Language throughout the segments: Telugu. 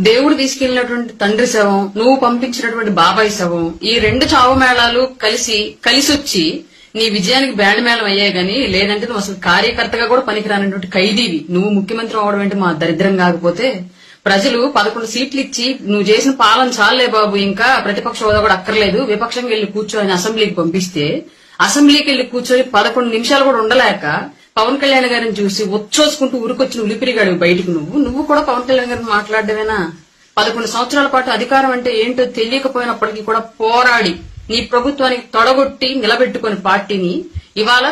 దేవుడు తీసుకెళ్లినటువంటి తండ్రి శవం, నువ్వు పంపించినటువంటి బాబాయ్ శవం, ఈ రెండు చావు మేళాలు కలిసొచ్చి నీ విజయానికి బ్యాండ్ మేళం అయ్యాయి గానీ, లేదంటే నువ్వు అసలు కార్యకర్తగా కూడా పనికిరానటువంటి ఖైదీవి. నువ్వు ముఖ్యమంత్రి అవడం అంటే మా దరిద్రం కాకపోతే, ప్రజలు 11 సీట్లు ఇచ్చి నువ్వు చేసిన పాలన చాలే బాబు, ఇంకా ప్రతిపక్ష హోదా కూడా అక్కర్లేదు, విపక్షంగా వెళ్లి కూర్చొని అసెంబ్లీకి పంపిస్తే, అసెంబ్లీకి వెళ్లి కూర్చొని 11 నిమిషాలు కూడా ఉండలేక పవన్ కళ్యాణ్ గారిని చూసి వచ్చోసుకుంటూ ఉరికొచ్చిన ఉలిపిరిగాడు బయటకు. నువ్వు కూడా పవన్ కళ్యాణ్ గారిని మాట్లాడమేనా? 11 సంవత్సరాల పాటు అధికారం అంటే ఏంటో తెలియకపోయినప్పటికీ కూడా పోరాడి నీ ప్రభుత్వానికి తొడగొట్టి నిలబెట్టుకుని పార్టీని ఇవాళ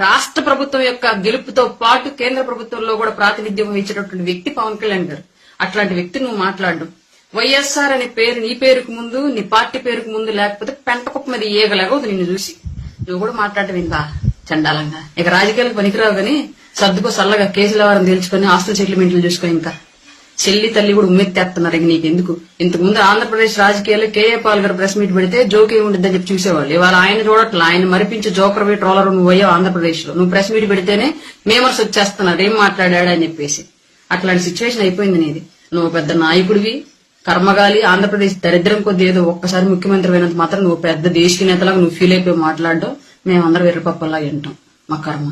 రాష్ట్ర ప్రభుత్వం యొక్క గెలుపుతో పాటు కేంద్ర ప్రభుత్వంలో కూడా ప్రాతినిధ్యం వహించేటటువంటి వ్యక్తి పవన్ కళ్యాణ్ గారు. అట్లాంటి వ్యక్తి నువ్వు మాట్లాడడం, వైఎస్ఆర్ అనే పేరు నీ పేరుకు ముందు, నీ పార్టీ పేరుకు ముందు లేకపోతే పెంటకుప్ప మీద ఏగలేగదు నిన్ను చూసి. నువ్వు కూడా మాట్లాడటం ఇందా చండాలంగా. ఇక రాజకీయాలకు పనికిరావు గాని సర్దుకో సల్లగా, కేసుల వారం తేల్చుకొని ఆస్తుల సెటిల్మెంట్లు చూసుకో. ఇంకా చెల్లి తల్లి కూడా ఉమ్మెత్తేస్తున్నారు. ఇక నీకెందుకు? ఇంతకు ముందు ఆంధ్రప్రదేశ్ రాజకీయాల్లో కేఏ పాల్ గారు ప్రెస్ మీట్ పెడితే జోక్ ఏముంటుందని చెప్పి చూసేవాళ్ళు. ఇవాళ ఆయన చూడట్లా, ఆయన మరిపించే జోకర్ వే ట్రోలర్ నువ్వు అయ్యావు ఆంధ్రప్రదేశ్ లో. నువ్వు ప్రెస్ మీట్ పెడితేనే మేమర్స్ వచ్చేస్తున్నారు ఏం మాట్లాడా అని చెప్పేసి. అట్లాంటి సిచ్యువేషన్ అయిపోయింది నీది. నువ్వు పెద్ద నాయకుడివి, కర్మగాలి. ఆంధ్రప్రదేశ్ దరిద్రం కొద్ది ఏదో ఒక్కసారి ముఖ్యమంత్రి అయినంత మాత్రం నువ్వు పెద్ద దేశీయ నేతలాగా నువ్వు ఫీల్ అయిపోయి మాట్లాడడం మేమందరం వెర్రిపప్పల్లా వింటాం. మా కర్మ.